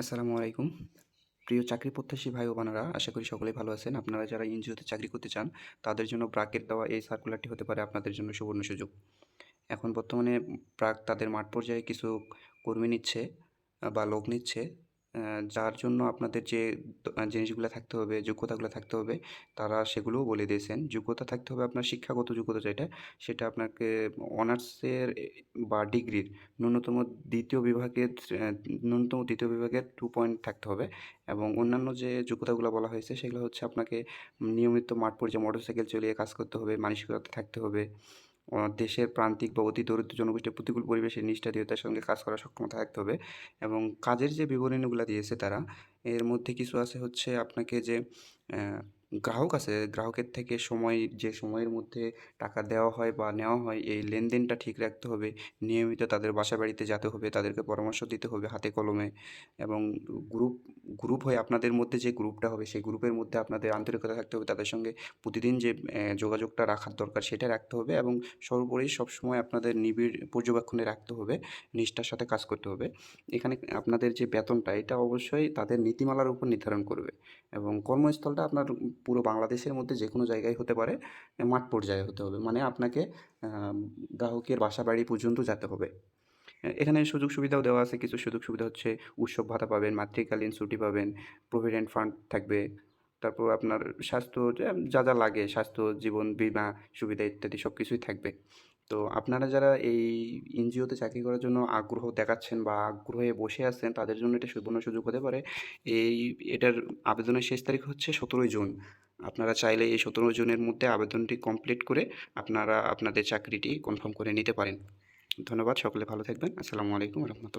আসসালামু আলাইকুম। প্রিয় চাকরি প্রত্যাশী ভাই ও বোনেরা, আশা করি সকলেই ভালো আছেন। আপনারা যারা এনজিওতে চাকরি করতে চান, তাদের জন্য ব্র্যাকের দেওয়া এই সার্কুলারটি হতে পারে আপনাদের জন্য সুবর্ণ সুযোগ। এখন বর্তমানে ব্র্যাক তাদের মাঠ পর্যায়ে কিছু কর্মী নিচ্ছে বা লোক নিচ্ছে। যার জন্য আপনাদের যে জিনিসগুলা থাকতে হবে, যোগ্যতাগুলো থাকতে হবে, তারা সেগুলোও বলে দিয়েছেন। যোগ্যতা থাকতে হবে আপনার শিক্ষাগত যোগ্যতা যেটা, সেটা আপনাকে অনার্সের বা ডিগ্রির ন্যূনতম ২য় বিভাগের অ্যা ন্যূনতম ২য় বিভাগের 2 পয়েন্ট থাকতে হবে এবং অন্যান্য যে যোগ্যতাগুলো বলা হয়েছে, সেগুলো হচ্ছে আপনাকে নিয়মিত মাঠ পর্যায়ে মোটরসাইকেল চালিয়ে কাজ করতে হবে, মানসিকতা থাকতে হবে। দেশের প্রান্তিক বা অতি দরিদ্র জনগোষ্ঠীর প্রতিকূল পরিবেশে নিষ্ঠা-দৃঢ়তার সঙ্গে কাজ করার সক্ষমতা থাকতে হবে এবং কাজের যে বিবরণীগুলা দিয়েছে তারা, এর মধ্যে কিছু আছে হচ্ছে আপনাকে যে অ্যা গ্রাহক আছে, গ্রাহকের থেকে যে সময়ের মধ্যে টাকা দেওয়া হয় বা নেওয়া হয়, এই লেনদেনটা ঠিক রাখতে হবে। নিয়মিত তাদের বাসা-বাড়িতে যেতে হবে, তাদেরকে পরামর্শ দিতে হবে হাতে কলমে এবং গ্রুপ গ্রুপ হয়ে আপনাদের মধ্যে যে গ্রুপটা হবে, সেই গ্রুপের মধ্যে আপনাদের আন্তরিকতা থাকতে হবে। তাদের সঙ্গে প্রতিদিন যে যোগাযোগটা রাখার দরকার, সেটা রাখতে হবে এবং সর্বোপরি সবসময় আপনাদের নিবিড় পর্যবেক্ষণে রাখতে হবে, নিষ্ঠার সাথে কাজ করতে হবে। এখানে আপনাদের যে বেতনটা, এটা অবশ্যই তাদের নীতিমালার উপর নির্ধারণ করবে এবং কর্মস্থলটা আপনার পুরো বাংলাদেশের মধ্যে যেকোনো জায়গায় হতে পারে, মাঠ পর্যায়ে হতে হবে। মানে আপনাকে গ্রাহকের বাসা-বাড়ি পর্যন্ত যেতে হবে। এখানে সুযোগ সুবিধাও দেওয়া আছে। কিছু সুযোগ সুবিধা হচ্ছে উৎসব ভাতা পাবেন, মাতৃকালীন ছুটি পাবেন, প্রভিডেন্ট ফান্ড থাকবে। তারপর আপনার স্বাস্থ্য যা লাগে, স্বাস্থ্য, জীবন বীমা সুবিধা ইত্যাদি সবকিছুই থাকবে। তো আপনারা যারা এই এনজিওতে চাকরি করার জন্য আগ্রহ দেখাচ্ছেন বা আগ্রহে বসে আছেন, তাদের জন্য এটা সুবর্ণ সুযোগ হতে পারে। এটার আবেদনের শেষ তারিখ হচ্ছে ১৭ই জুন। আপনারা চাইলে এই ১৭ জুনের মধ্যে আবেদনটি কমপ্লিট করে আপনারা আপনাদের চাকরিটি কনফার্ম করে নিতে পারেন। ধন্যবাদ। সকলে ভালো থাকবেন। আসসালামু আলাইকুম ওয়া রাহমাতুল্লাহ।